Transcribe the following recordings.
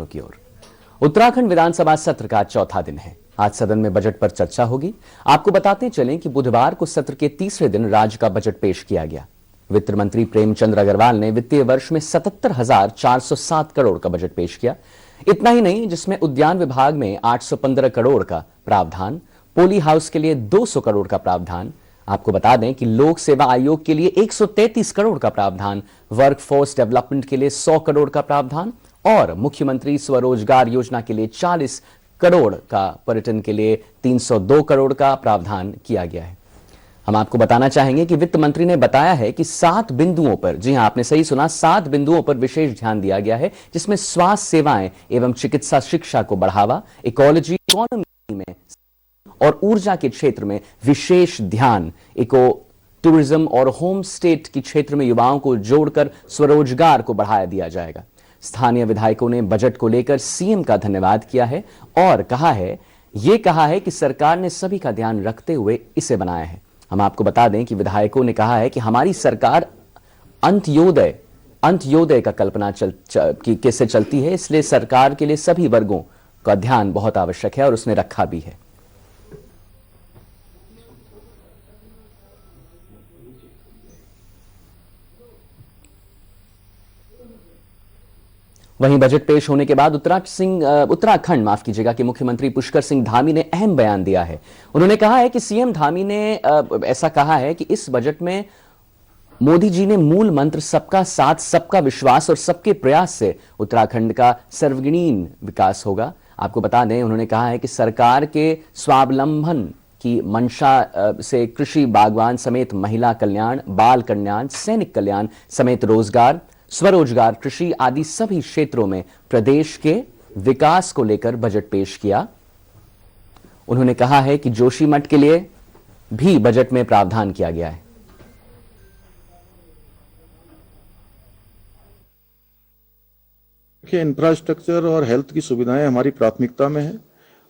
खबरों की ओर। उत्तराखंड विधानसभा सत्र का चौथा दिन है। आज सदन में बजट पर चर्चा होगी। आपको बताते चलें कि बुधवार को सत्र के तीसरे दिन राज्य का बजट पेश किया गया। वित्त मंत्री प्रेमचंद अग्रवाल ने वित्तीय वर्ष में 77,407 करोड़ का बजट पेश किया। इतना ही नहीं, जिसमें उद्यान विभाग में 815 करोड़ का प्रावधान, पोली हाउस के लिए 200 करोड़ का प्रावधान, आपको बता दें कि लोक सेवा आयोग के लिए 133 करोड़ का प्रावधान, वर्कफोर्स डेवलपमेंट के लिए 100 करोड़ का प्रावधान और मुख्यमंत्री स्वरोजगार योजना के लिए 40 करोड़ का, पर्यटन के लिए 302 करोड़ का प्रावधान किया गया है। हम आपको बताना चाहेंगे कि वित्त मंत्री ने बताया है कि 7 बिंदुओं पर, जी हां आपने सही सुना, 7 बिंदुओं पर विशेष ध्यान दिया गया है, जिसमें स्वास्थ्य सेवाएं एवं चिकित्सा शिक्षा को बढ़ावा, इकोनॉमी में और ऊर्जा के क्षेत्र में विशेष ध्यान, इको टूरिज्म और होम स्टेट के क्षेत्र में युवाओं को जोड़कर स्वरोजगार को बढ़ाया दिया जाएगा। स्थानीय विधायकों ने बजट को लेकर सीएम का धन्यवाद किया है और कहा है कि सरकार ने सभी का ध्यान रखते हुए इसे बनाया है। हम आपको बता दें कि विधायकों ने कहा है कि हमारी सरकार अंत्योदय का कल्पना कैसे चलती है, इसलिए सरकार के लिए सभी वर्गों का ध्यान बहुत आवश्यक है और उसने रखा भी है। वहीं बजट पेश होने के बाद उत्तराखंड के मुख्यमंत्री पुष्कर सिंह धामी ने अहम बयान दिया है। उन्होंने कहा है कि सीएम धामी ने ऐसा कहा है कि इस बजट में मोदी जी ने मूल मंत्र सबका साथ, सबका विश्वास और सबके प्रयास से उत्तराखंड का सर्वगुणीन विकास होगा। आपको बता दें, उन्होंने कहा है कि सरकार के स्वावलंबन की मंशा से कृषि, बागवान समेत महिला कल्याण, बाल कल्याण, सैनिक कल्याण समेत रोजगार, स्वरोजगार, कृषि आदि सभी क्षेत्रों में प्रदेश के विकास को लेकर बजट पेश किया। उन्होंने कहा है कि जोशीमठ के लिए भी बजट में प्रावधान किया गया है। देखिए, इंफ्रास्ट्रक्चर और हेल्थ की सुविधाएं हमारी प्राथमिकता में है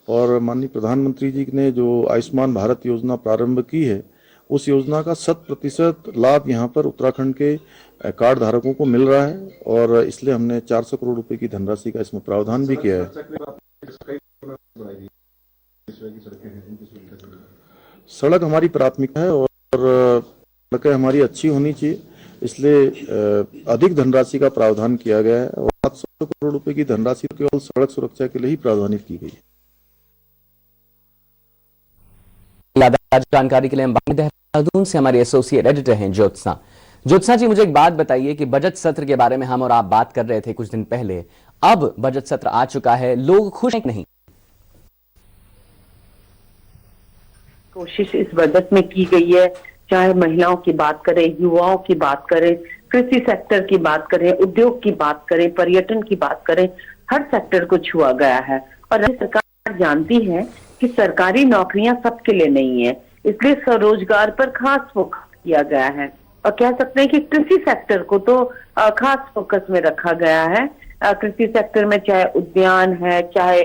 और माननीय प्रधानमंत्री जी ने जो आयुष्मान भारत योजना प्रारंभ की है, उस योजना का 100% लाभ यहाँ पर उत्तराखंड के कार्ड धारकों को मिल रहा है और इसलिए हमने 400 करोड़ रुपए की धनराशि का इसमें प्रावधान भी किया है। सड़क हमारी प्राथमिकता है और सड़कें हमारी अच्छी होनी चाहिए, इसलिए अधिक धनराशि का प्रावधान किया गया है और 700 करोड़ रुपए की धनराशि केवल सड़क सुरक्षा के लिए ही प्रावधानित की गई है। जानकारी के लिए हम देहरादून से हमारे एसोसिएट एडिटर हैं ज्योत्सना जी, मुझे एक बात बताइए कि बजट सत्र के बारे में हम और आप बात कर रहे थे कुछ दिन पहले, अब बजट सत्र आ चुका है, लोग खुश हैं कि नहीं? कोशिश इस बजट में की गई है, चाहे महिलाओं की बात करें, युवाओं की बात करें, कृषि सेक्टर की बात करें, उद्योग की बात करें, पर्यटन की बात करें, हर सेक्टर को छुआ गया है। और राज्य सरकार जानती है कि सरकारी नौकरियां सबके लिए नहीं है, इसलिए स्वरोजगार पर खास फोकस किया गया है और कह सकते हैं कि कृषि सेक्टर को तो खास फोकस में रखा गया है। कृषि सेक्टर में चाहे उद्यान है, चाहे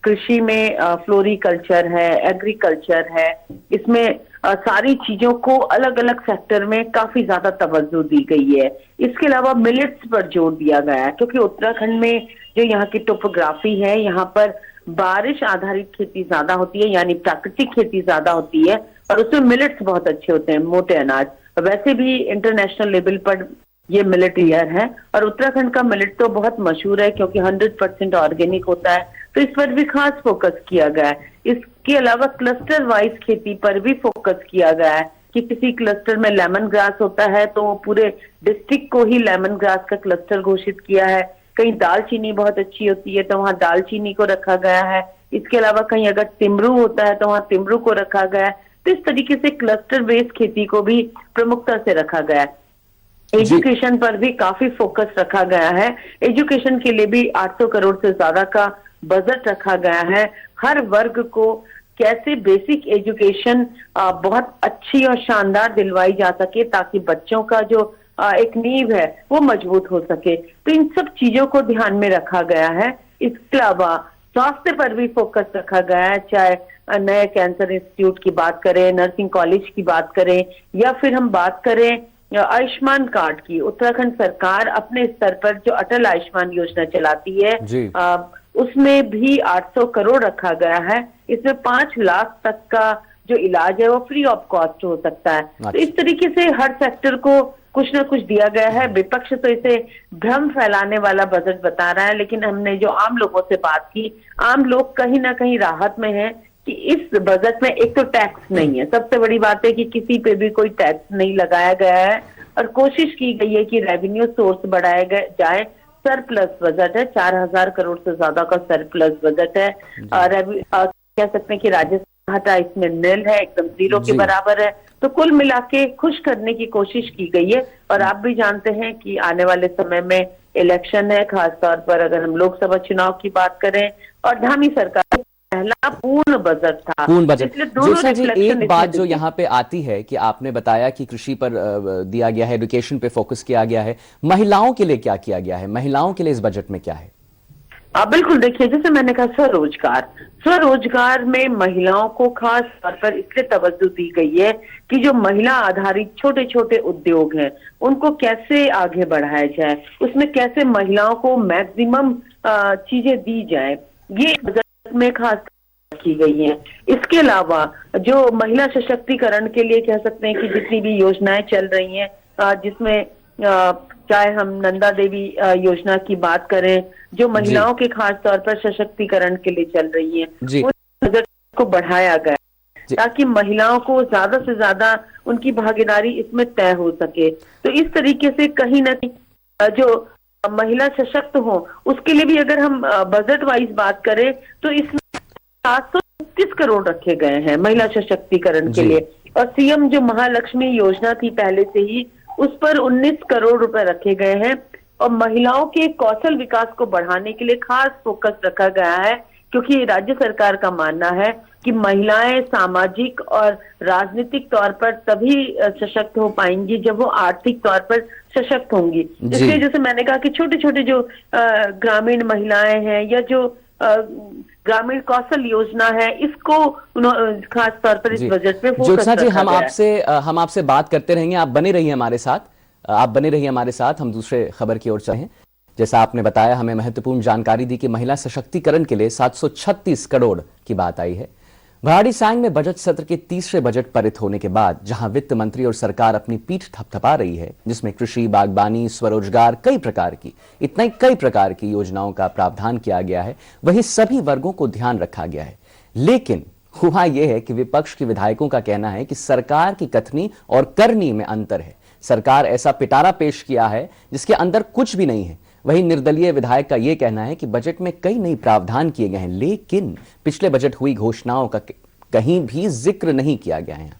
कृषि में फ्लोरिकल्चर है, एग्रीकल्चर है, इसमें सारी चीजों को अलग अलग सेक्टर में काफी ज्यादा तवज्जो दी गई है। इसके अलावा मिलेट्स पर जोर दिया गया है, क्योंकि उत्तराखंड में जो यहाँ की टोपोग्राफी है, यहाँ पर बारिश आधारित खेती ज्यादा होती है, यानी प्राकृतिक खेती ज्यादा होती है और उसमें मिलेट्स बहुत अच्छे होते हैं, मोटे अनाज। वैसे भी इंटरनेशनल लेवल पर ये मिलेट ईयर है और उत्तराखंड का मिलेट तो बहुत मशहूर है क्योंकि 100% ऑर्गेनिक होता है, तो इस पर भी खास फोकस किया गया है। इसके अलावा क्लस्टर वाइज खेती पर भी फोकस किया गया है कि किसी क्लस्टर में लेमन ग्रास होता है तो पूरे डिस्ट्रिक्ट को ही लेमन ग्रास का क्लस्टर घोषित किया है। कहीं दालचीनी बहुत अच्छी होती है तो वहाँ दालचीनी को रखा गया है। इसके अलावा कहीं अगर तिमरू होता है तो वहाँ तिमरू को रखा गया है। तो इस तरीके से क्लस्टर बेस्ड खेती को भी प्रमुखता से रखा गया है। एजुकेशन पर भी काफी फोकस रखा गया है। एजुकेशन के लिए भी 800 करोड़ से ज्यादा का बजट रखा गया है। हर वर्ग को कैसे बेसिक एजुकेशन बहुत अच्छी और शानदार दिलवाई जा सके ताकि बच्चों का जो एक नींव है वो मजबूत हो सके, तो इन सब चीजों को ध्यान में रखा गया है। इसके अलावा स्वास्थ्य पर भी फोकस रखा गया है, चाहे नए कैंसर इंस्टीट्यूट की बात करें, नर्सिंग कॉलेज की बात करें या फिर हम बात करें आयुष्मान कार्ड की उत्तराखंड सरकार अपने स्तर पर जो अटल आयुष्मान योजना चलाती है जी। उसमें भी 800 करोड़ रखा गया है। इसमें 5 लाख तक का जो इलाज है वो फ्री ऑफ कॉस्ट हो सकता है। तो इस तरीके से हर सेक्टर को कुछ ना कुछ दिया गया है। विपक्ष तो इसे भ्रम फैलाने वाला बजट बता रहा है, लेकिन हमने जो आम लोगों से बात की, आम लोग कहीं ना कहीं राहत में है कि इस बजट में एक तो टैक्स नहीं है। सबसे बड़ी बात है कि किसी पे भी कोई टैक्स नहीं लगाया गया है और कोशिश की गई है कि रेवेन्यू सोर्स बढ़ाया जाए। सरप्लस बजट है, 4000 करोड़ से ज्यादा का सरप्लस बजट है। कह सकते हैं कि राजस्थान घाटा इसमें नील है, एकदम जीरो के बराबर है। तो कुल मिला के खुश करने की कोशिश की गई है। और आप भी जानते हैं कि आने वाले समय में इलेक्शन है, खासतौर पर अगर हम लोकसभा चुनाव की बात करें, और धामी सरकार पहला पूर्ण बजट था। पूर्ण बजट। जोशा जी, reflection एक बात इसमें जो यहाँ पे आती है कि आपने बताया कि कृषि पर दिया गया है, एजुकेशन पे फोकस किया गया है, महिलाओं के लिए क्या किया गया है? महिलाओं के लिए इस बजट में क्या है? बिल्कुल, देखिए जैसे मैंने कहा स्वरोजगार में महिलाओं को खास तौर पर इसलिए तवज्जो दी गई है कि जो महिला आधारित छोटे छोटे उद्योग हैं उनको कैसे आगे बढ़ाया जाए, उसमें कैसे महिलाओं को मैक्सिमम चीजें दी जाए, ये बजट में खास की गई है। इसके अलावा जो महिला सशक्तिकरण के लिए कह सकते हैं कि जितनी भी योजनाएं चल रही हैं, जिसमें चाहे हम नंदा देवी योजना की बात करें जो महिलाओं के खास तौर पर सशक्तिकरण के लिए चल रही है, उस बजट को बढ़ाया गया ताकि महिलाओं को ज्यादा से ज्यादा उनकी भागीदारी इसमें तय हो सके। तो इस तरीके से कहीं ना कहीं जो महिला सशक्त हो उसके लिए भी अगर हम बजट वाइज बात करें तो इसमें 730 करोड़ रखे गए हैं महिला सशक्तिकरण के लिए। और सीएम जो महालक्ष्मी योजना थी पहले से ही, उस पर 19 करोड़ रुपए रखे गए हैं। और महिलाओं के कौशल विकास को बढ़ाने के लिए खास फोकस रखा गया है, क्योंकि राज्य सरकार का मानना है कि महिलाएं सामाजिक और राजनीतिक तौर पर तभी सशक्त हो पाएंगी जब वो आर्थिक तौर पर सशक्त होंगी। इसलिए जैसे मैंने कहा कि छोटे छोटे जो ग्रामीण महिलाएं हैं या जो ग्रामीण कौशल योजना है, इसको खास तौर पर इस बजट में फोकस जी, हम आपसे बात करते रहेंगे। आप बने रहिए हमारे साथ, हम दूसरे खबर की ओर चलें। जैसा आपने बताया, हमें महत्वपूर्ण जानकारी दी कि महिला सशक्तिकरण के लिए 736 करोड़ की बात आई है। भराड़ीसैंण में बजट सत्र के तीसरे बजट पारित होने के बाद जहां वित्त मंत्री और सरकार अपनी पीठ थपथपा रही है, जिसमें कृषि, बागबानी, स्वरोजगार, कई प्रकार की योजनाओं का प्रावधान किया गया है, वहीं सभी वर्गों को ध्यान रखा गया है। लेकिन हुआ यह है कि विपक्ष के विधायकों का कहना है कि सरकार की कथनी और करनी में अंतर है। सरकार ऐसा पिटारा पेश किया है जिसके अंदर कुछ भी नहीं है। वहीं निर्दलीय विधायक का यह कहना है कि बजट में कई नए प्रावधान किए गए हैं, लेकिन पिछले बजट हुई घोषणाओं का कहीं भी जिक्र नहीं किया गया है।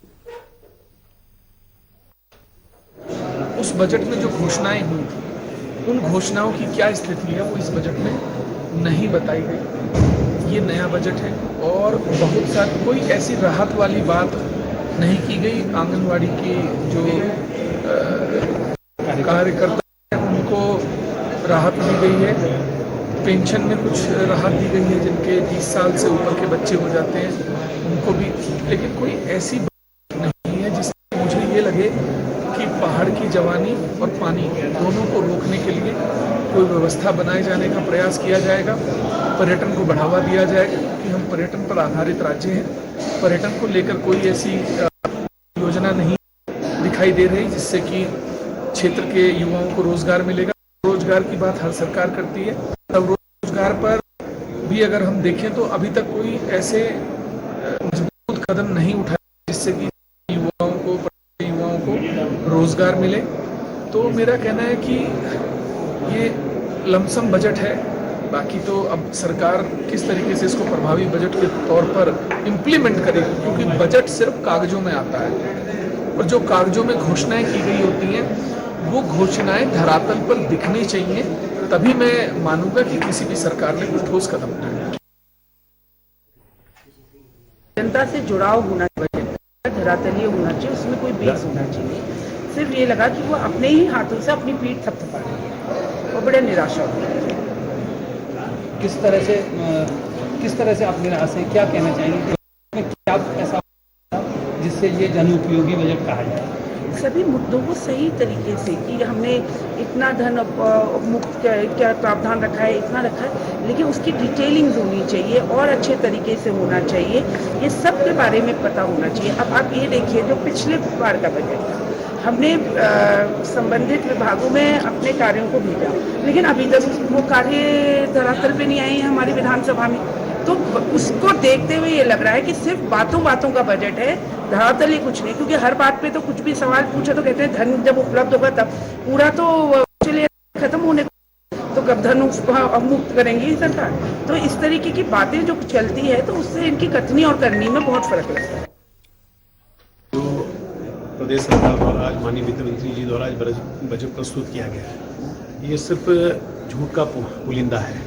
उस बजट में जो घोषणाएं हुई उन घोषणाओं की क्या स्थिति है वो इस बजट में नहीं बताई गई। ये नया बजट है और बहुत सारी कोई ऐसी राहत वाली बात नहीं की गई। आंगनवाड़ी के जो कार्यकर्ता हैं उनको राहत दी गई है, पेंशन में कुछ राहत दी गई है, जिनके 20 साल से ऊपर के बच्चे हो जाते हैं उनको भी। लेकिन कोई ऐसी बात नहीं है जिससे मुझे ये लगे कि पहाड़ की जवानी और पानी दोनों को रोकने के लिए कोई व्यवस्था बनाए जाने का प्रयास किया जाएगा। पर्यटन को बढ़ावा दिया जाएगा क्योंकि हम पर्यटन पर आधारित राज्य हैं। पर्यटन को लेकर कोई ऐसी योजना नहीं दिखाई दे रही जिससे कि क्षेत्र के युवाओं को रोजगार मिलेगा। रोजगार की बात हर सरकार करती है, तब रोजगार पर भी अगर हम देखें तो अभी तक कोई ऐसे मजबूत कदम नहीं उठाए जिससे कि युवाओं को रोजगार मिले। तो मेरा कहना है कि ये लमसम बजट है। बाकी तो अब सरकार किस तरीके से इसको प्रभावी बजट के तौर पर इम्प्लीमेंट करेगी, क्योंकि बजट सिर्फ कागजों में आता है और जो कागजों में घोषणाएं की गई होती हैं वो घोषणाएं धरातल पर दिखनी चाहिए, तभी मैं मानूंगा कि किसी भी सरकार ने कोई ठोस कदम उठाया। जनता से जुड़ाव होना चाहिए, धरातलीय होना चाहिए, उसमें कोई बेस होना चाहिए। सिर्फ ये लगा कि वो अपने ही हाथों से अपनी पीठ थपथपा रही है और बड़े निराशा हुई। किस तरह से आप निराश हैं, क्या कहना चाहेंगे? क्या ऐसा जिससे ये जन उपयोगी बजट कहा जाए? सभी मुद्दों को सही तरीके से कि हमने इतना धन मुक्त क्या प्रावधान रखा है, इतना रखा है, लेकिन उसकी डिटेलिंग होनी चाहिए और अच्छे तरीके से होना चाहिए। ये सब के बारे में पता होना चाहिए। अब आप ये देखिए, जो पिछले बार का बजट था, हमने संबंधित विभागों में अपने कार्यों को भेजा, लेकिन अभी तक वो कार्य धरातल पे नहीं आए हैं हमारी विधानसभा में। तो उसको देखते हुए ये लग रहा है कि सिर्फ बातों बातों का बजट है, धरातल ही कुछ नहीं। क्योंकि हर बात पे तो कुछ भी सवाल पूछे तो कहते हैं धन जब उपलब्ध होगा तब, पूरा तो चलिए खत्म होने तो कब धन मुक्त करेंगी सरकार। तो इस तरीके की बातें जो चलती है तो उससे इनकी कथनी और करनी में बहुत फर्क लगता है। तो प्रदेश सरकार द्वारा आज माननीय वित्त मंत्री जी द्वारा आज बजट प्रस्तुत किया गया है, ये सिर्फ झूठ का पुलिंदा है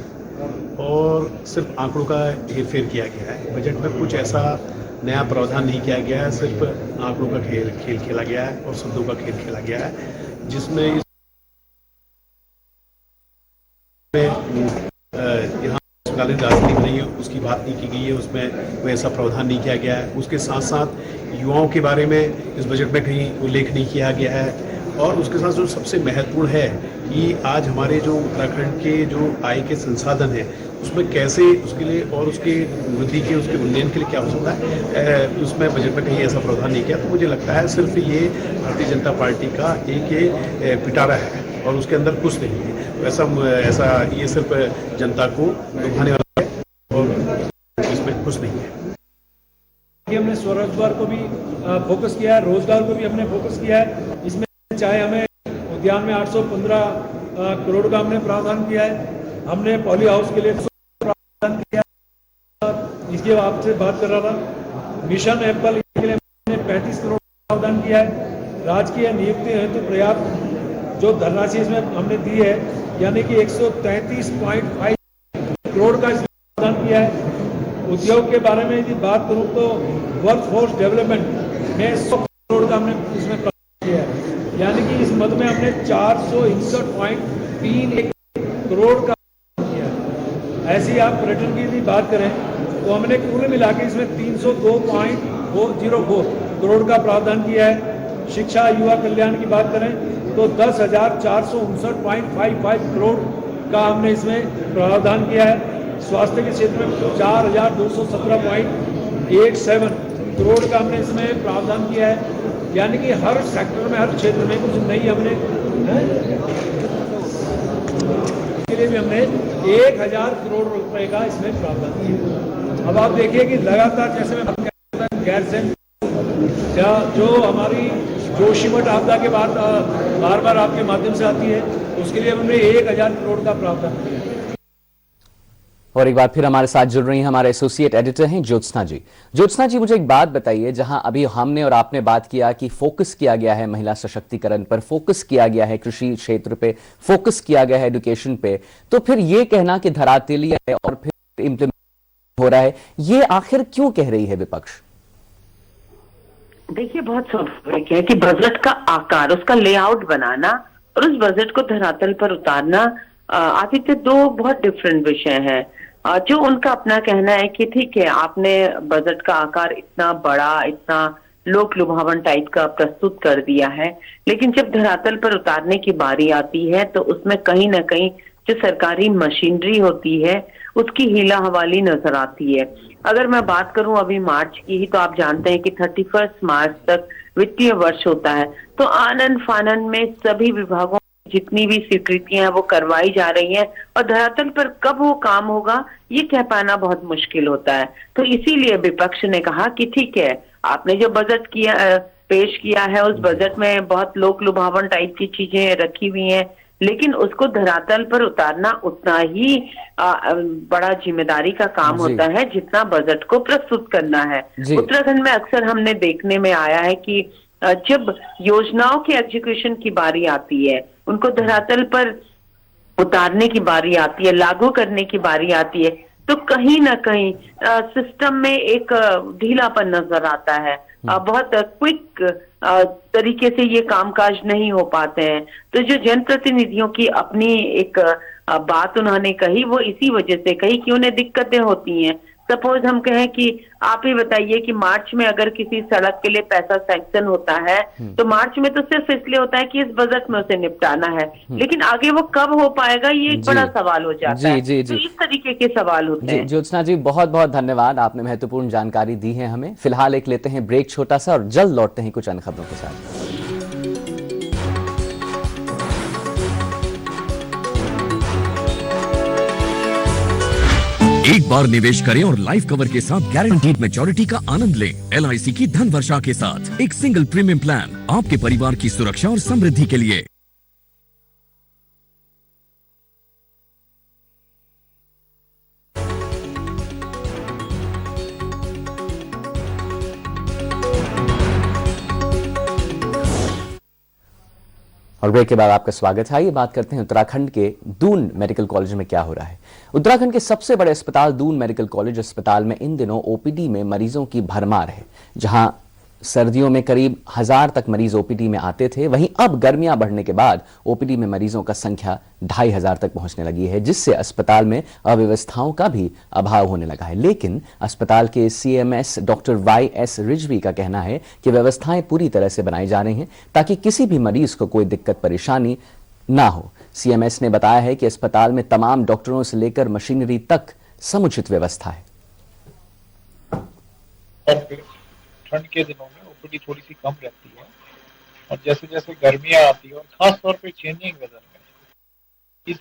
और सिर्फ आंकड़ों का हेरफेर किया गया है। बजट में कुछ ऐसा नया प्रावधान नहीं किया गया है, सिर्फ आंकड़ों का खेल खेला गया है और शब्दों का खेल खेला गया है, जिसमें यहाँ कालीन राजनीति नहीं है उसकी बात नहीं की गई है, उसमें कोई ऐसा प्रावधान नहीं किया गया है। उसके साथ साथ युवाओं के बारे में इस बजट में कहीं उल्लेख नहीं किया गया है। और उसके साथ जो सबसे महत्वपूर्ण है कि आज हमारे जो उत्तराखंड के जो आय के संसाधन हैं उसमें कैसे उसके लिए और उसके वृद्धि के उसके उन्नयन के लिए क्या हो सकता है, उसमें बजट में कहीं ऐसा प्रावधान नहीं किया। तो मुझे लगता है सिर्फ ये भारतीय जनता पार्टी का एक पिटारा है और उसके अंदर कुछ नहीं है। तो ऐसा ये सिर्फ जनता को लुभाने वाला है और इसमें कुछ नहीं है। हमने स्वरोजगार को भी फोकस किया है, रोजगार को भी हमने फोकस किया है। इसमें चाहे हमें उद्यान में 815 करोड़ का हमने प्रावधान किया है, हमने पॉली हाउस के लिए प्रावधान किया, इसके आपसे बात कर रहा था। मिशन एप्पल के लिए हमने 35 करोड़ प्रावधान किया है। राजकीय नियुक्ति हेतु पर्याप्त जो धनराशि इसमें हमने दी है, यानी कि 133.5 करोड़ का इसमें प्रावधान किया है। उद्योग के बारे में यदि बात करूं तो वर्क फोर्स डेवलपमेंट में 100 करोड़ का हमने इसमें प्रावधान किया है, यानी कि इस मद में हमने 461.31 करोड़ का किया है। ऐसी आप पर्यटन की यदि बात करें तो हमने कुल मिला के इसमें 302.404 करोड़ का प्रावधान किया है। शिक्षा युवा कल्याण की बात करें तो 10,459.55 करोड़ का हमने इसमें प्रावधान किया है। स्वास्थ्य के क्षेत्र में 4,217.87 करोड़ का हमने इसमें प्रावधान किया है, यानी कि हर सेक्टर में हर क्षेत्र में कुछ नई हमने के लिए भी हमने 1,000 करोड़ रुपए का इसमें प्रावधान किया। अब आप देखिए कि लगातार जैसे मैं गैरसैंण जो हमारी जोशीमठ आपदा के बाद बार बार आपके माध्यम से आती है, उसके लिए हमने 1,000 करोड़ का प्रावधान किया। और एक बार फिर हमारे साथ जुड़ रही हैं हमारे एसोसिएट एडिटर हैं ज्योत्सना जी। ज्योत्सना जी, मुझे एक बात बताइए, जहां अभी हमने और आपने बात किया कि फोकस किया गया है महिला सशक्तिकरण पर, फोकस किया गया है कृषि क्षेत्र पे, फोकस किया गया है एजुकेशन पे, तो फिर ये कहना कि धरातलीय है और फिर इम्प्लीमेंट हो रहा है, ये आखिर क्यों कह रही है विपक्ष? देखिए, बहुत स्वाभाविक है कि बजट का आकार, उसका लेआउट बनाना और उस बजट को धरातल पर उतारना आदित्य दो बहुत डिफरेंट विषय हैं। जो उनका अपना कहना है कि ठीक है, आपने बजट का आकार इतना बड़ा, इतना लोक लुभावन टाइप का प्रस्तुत कर दिया है, लेकिन जब धरातल पर उतारने की बारी आती है तो उसमें कहीं ना कहीं जो सरकारी मशीनरी होती है उसकी हीला हवाली नजर आती है। अगर मैं बात करूं अभी मार्च की ही, तो आप जानते हैं कि 31 मार्च तक वित्तीय वर्ष होता है, तो आनन फानन में सभी विभागों जितनी भी स्वीकृतियां हैं वो करवाई जा रही हैं और धरातल पर कब वो काम होगा ये कह पाना बहुत मुश्किल होता है। तो इसीलिए विपक्ष ने कहा कि ठीक है, आपने जो बजट किया पेश किया है उस बजट में बहुत लोक लुभावन टाइप की चीजें रखी हुई हैं, लेकिन उसको धरातल पर उतारना उतना ही बड़ा जिम्मेदारी का काम होता है जितना बजट को प्रस्तुत करना है। उत्तराखंड में अक्सर हमने देखने में आया है कि जब योजनाओं के एग्जीक्यूशन की बारी आती है, उनको धरातल पर उतारने की बारी आती है, लागू करने की बारी आती है, तो कहीं ना कहीं सिस्टम में एक ढीलापन नजर आता है। बहुत क्विक तरीके से ये कामकाज नहीं हो पाते हैं। तो जो जनप्रतिनिधियों की अपनी एक बात उन्होंने कही, वो इसी वजह से कही कि उन्हें दिक्कतें होती हैं। सपोज हम कहें कि आप ही बताइए कि मार्च में अगर किसी सड़क के लिए पैसा सैंक्शन होता है तो मार्च में तो सिर्फ इसलिए होता है कि इस बजट में उसे निपटाना है, लेकिन आगे वो कब हो पाएगा ये एक बड़ा सवाल हो जाता है। तो इस तरीके के सवाल होते हैं। ज्योत्सना जी बहुत बहुत धन्यवाद, आपने महत्वपूर्ण जानकारी दी है हमें। फिलहाल एक लेते हैं ब्रेक छोटा सा और जल्द लौटते हैं कुछ अन्य खबरों के साथ। एक बार निवेश करें और लाइफ कवर के साथ गारंटीड मैच्योरिटी का आनंद लें। LIC की धन वर्षा के साथ एक सिंगल प्रीमियम प्लान आपके परिवार की सुरक्षा और समृद्धि के लिए। और ब्रेक के बाद आपका स्वागत है। आइए बात करते हैं उत्तराखंड के दून मेडिकल कॉलेज में क्या हो रहा है। उत्तराखंड के सबसे बड़े अस्पताल दून मेडिकल कॉलेज अस्पताल में इन दिनों OPD में मरीजों की भरमार है। जहां सर्दियों में करीब 1000 तक मरीज OPD में आते थे, वहीं अब गर्मियां बढ़ने के बाद OPD में मरीजों का संख्या 2500 तक पहुंचने लगी है, जिससे अस्पताल में अव्यवस्थाओं का भी अभाव होने लगा है। लेकिन अस्पताल के CMS डॉक्टर YS रिजवी का कहना है कि व्यवस्थाएं पूरी तरह से बनाई जा रही हैं ताकि किसी भी मरीज को कोई दिक्कत परेशानी ना हो। CMS ने बताया है कि अस्पताल में तमाम डॉक्टरों से लेकर मशीनरी तक समुचित व्यवस्था है। ठंड के दिनों में OPD थोड़ी सी कम रहती है और जैसे जैसे गर्मियां आती है और खास तौर पे चेंजिंग वेदर में इस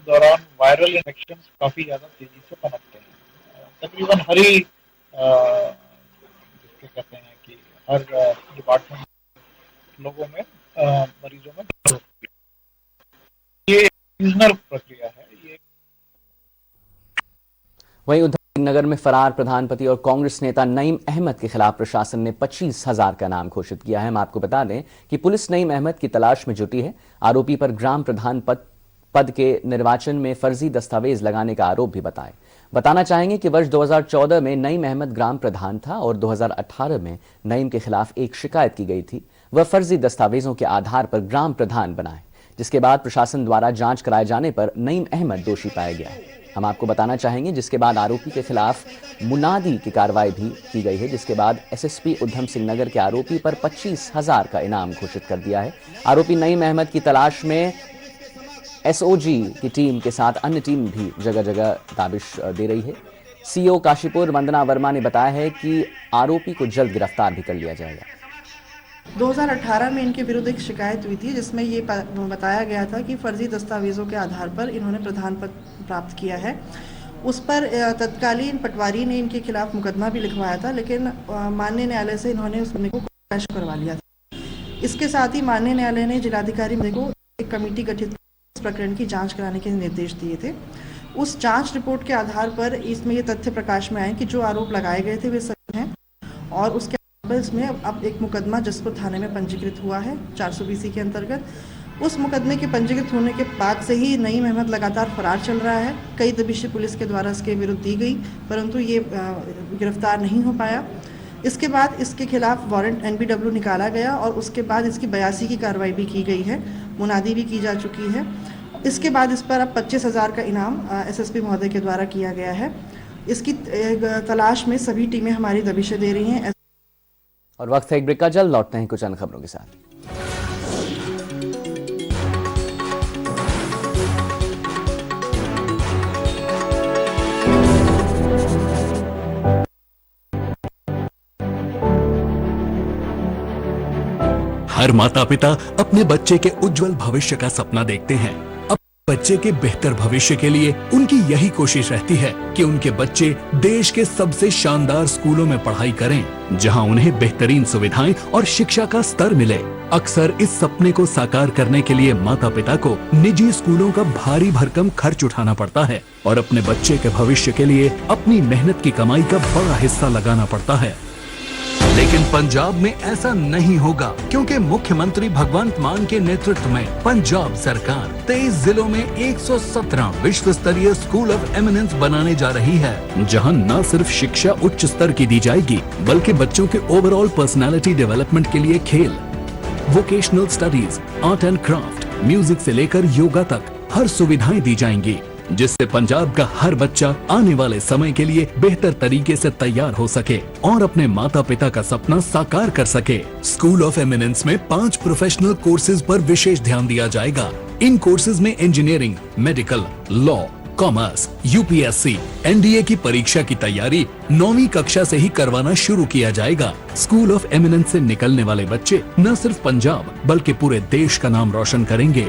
दौरान वायरल इन्फेक्शंस काफी ज्यादा तेजी से पनपते हैं। तकरीबन हर ही जिसके कहते हैं कि हर डिपार्टमेंट लोगों में मरीजों में ये सीजनल प्रक्रिया है। ये वहीं नगर में फरार प्रधानपति और कांग्रेस नेता नईम अहमद के खिलाफ प्रशासन ने 25,000 का इनाम घोषित किया है। हम आपको बता दें कि पुलिस नईम अहमद की तलाश में जुटी है। आरोपी पर ग्राम प्रधान पद के निर्वाचन में फर्जी दस्तावेज लगाने का आरोप भी बताना चाहेंगे कि वर्ष 2014 में नईम अहमद ग्राम प्रधान था और 2018 में नईम के खिलाफ एक शिकायत की गई थी। वह फर्जी दस्तावेजों के आधार पर ग्राम प्रधान बना है, जिसके बाद प्रशासन द्वारा जांच कराए जाने पर नईम अहमद दोषी पाया गया है। हम आपको बताना चाहेंगे जिसके बाद आरोपी के खिलाफ मुनादी की कार्रवाई भी की गई है, जिसके बाद SSP उधम सिंह नगर के आरोपी पर 25,000 का इनाम घोषित कर दिया है। आरोपी नईम अहमद की तलाश में SOG की टीम के साथ अन्य टीम भी जगह जगह दाबिश दे रही है। CO काशीपुर वंदना वर्मा ने बताया है कि आरोपी को जल्द गिरफ्तार भी कर लिया जाएगा। 2018 में इनके विरुद्ध एक शिकायत हुई थी जिसमें ये बताया गया था कि फर्जी दस्तावेजों के आधार पर इन्होंने प्रधान पद प्राप्त किया है। उस पर तत्कालीन पटवारी ने इनके खिलाफ मुकदमा भी लिखवाया था, लेकिन माननीय न्यायालय से इन्होंने उस मुकदमे को क्रैश करवा लिया था। इसके साथ ही माननीय न्यायालय ने जिलाधिकारी को एक कमेटी गठित इस प्रकरण की जाँच कराने के निर्देश दिए थे। उस जाँच रिपोर्ट के आधार पर इसमें ये तथ्य प्रकाश में आए कि जो आरोप लगाए गए थे वे सही हैं और उसके इसमें अब एक मुकदमा जसपुर थाने में पंजीकृत हुआ है 420 के अंतर्गत। उस मुकदमे के पंजीकृत होने के बाद से ही नईम अहमद लगातार फरार चल रहा है। कई दबिशें पुलिस के द्वारा इसके विरुद्ध दी गई, परंतु ये गिरफ्तार नहीं हो पाया। इसके बाद इसके खिलाफ वारंट NBW निकाला गया और उसके बाद इसकी 82 की कार्रवाई भी की गई है, मुनादी भी की जा चुकी है। इसके बाद इस पर अब 25,000 का इनाम SSP महोदय के द्वारा किया गया है। इसकी तलाश में सभी टीमें हमारी दबिशें दे रही हैं। और वक्त है एक ब्रेक का, जल्द लौटते हैं कुछ अन्य खबरों के साथ। हर माता पिता अपने बच्चे के उज्जवल भविष्य का सपना देखते हैं। बच्चे के बेहतर भविष्य के लिए उनकी यही कोशिश रहती है कि उनके बच्चे देश के सबसे शानदार स्कूलों में पढ़ाई करें, जहां उन्हें बेहतरीन सुविधाएं और शिक्षा का स्तर मिले। अक्सर इस सपने को साकार करने के लिए माता पिता को निजी स्कूलों का भारी भरकम खर्च उठाना पड़ता है और अपने बच्चे के भविष्य के लिए अपनी मेहनत की कमाई का बड़ा हिस्सा लगाना पड़ता है। लेकिन पंजाब में ऐसा नहीं होगा, क्योंकि मुख्यमंत्री भगवंत मान के नेतृत्व में पंजाब सरकार 23 जिलों में 117 विश्व स्तरीय स्कूल ऑफ एमिनेंस बनाने जा रही है, जहां न सिर्फ शिक्षा उच्च स्तर की दी जाएगी, बल्कि बच्चों के ओवरऑल पर्सनालिटी डेवलपमेंट के लिए खेल, vocational studies, art and craft, music से लेकर योगा तक हर सुविधाएं दी जाएंगी। जिससे पंजाब का हर बच्चा आने वाले समय के लिए बेहतर तरीके से तैयार हो सके और अपने माता पिता का सपना साकार कर सके। स्कूल ऑफ एमिनेंस में 5 प्रोफेशनल कोर्सेज पर विशेष ध्यान दिया जाएगा। इन कोर्सेज में engineering, medical, law, commerce, UPSC, NDA की परीक्षा की तैयारी 9वीं कक्षा से ही करवाना शुरू किया जाएगा। स्कूल ऑफ एमिनेंस से निकलने वाले बच्चे न सिर्फ पंजाब बल्कि पूरे देश का नाम रोशन करेंगे।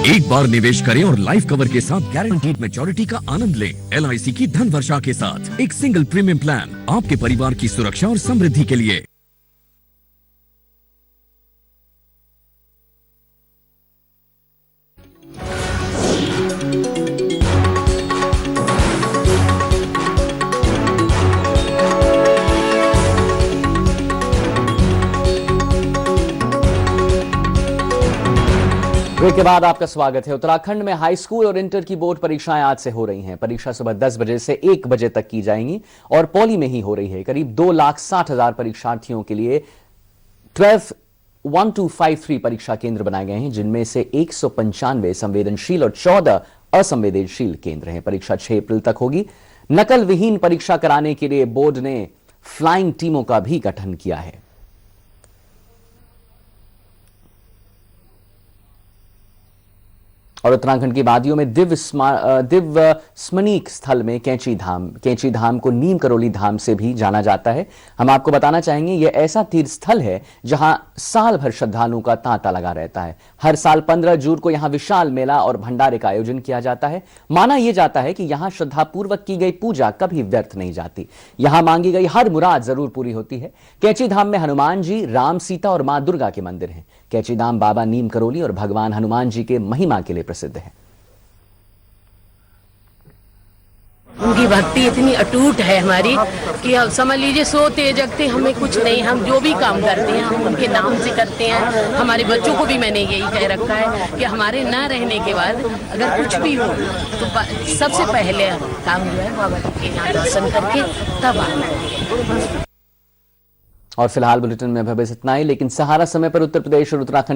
एक बार निवेश करें और लाइफ कवर के साथ गारंटीड मैच्योरिटी का आनंद लें। LIC की धन वर्षा के साथ एक सिंगल प्रीमियम प्लान आपके परिवार की सुरक्षा और समृद्धि के लिए। ब्रेक के बाद आपका स्वागत है। उत्तराखंड में हाई स्कूल और इंटर की बोर्ड परीक्षाएं आज से हो रही हैं। परीक्षा सुबह 10 बजे से 1 बजे तक की जाएंगी और पौली में ही हो रही है। करीब 2,60,000 परीक्षार्थियों के लिए 12,1253 परीक्षा केंद्र बनाए गए हैं, जिनमें से 195 संवेदनशील और 14 असंवेदनशील केंद्र हैं। परीक्षा 6 अप्रैल तक होगी। नकल विहीन परीक्षा कराने के लिए बोर्ड ने फ्लाइंग टीमों का भी गठन किया है। और उत्तराखंड की वादियों में दिव्य स्मरणिक स्थल में कैंची धाम को नीम करोली धाम से भी जाना जाता है। हम आपको बताना चाहेंगे, यह ऐसा तीर्थ स्थल है जहां साल भर श्रद्धालुओं का तांता लगा रहता है। हर साल 15 जून को यहां विशाल मेला और भंडारे का आयोजन किया जाता है। माना यह जाता है कि यहां श्रद्धापूर्वक की गई पूजा कभी व्यर्थ नहीं जाती। यहां मांगी गई हर मुराद जरूर पूरी होती है। कैंची धाम में हनुमान जी, राम, सीता और मां दुर्गा के मंदिर हैं। कैंची धाम बाबा नीम करोली और भगवान हनुमान जी के महिमा के लिए प्रसिद्ध है। उनकी भक्ति इतनी अटूट है हमारी कि अब समझ लीजिए सोते जगते हमें कुछ नहीं, हम जो भी काम करते हैं हम उनके नाम से करते हैं। हमारे बच्चों को भी मैंने यही कह रखा है कि हमारे न रहने के बाद अगर कुछ भी हो तो सबसे पहले काम जो है बाबा के यहाँ दर्शन करके तब आना है। और फिलहाल बुलेटिन में बस इतना ही, लेकिन सहारा समय पर उत्तर प्रदेश और उत्तराखंड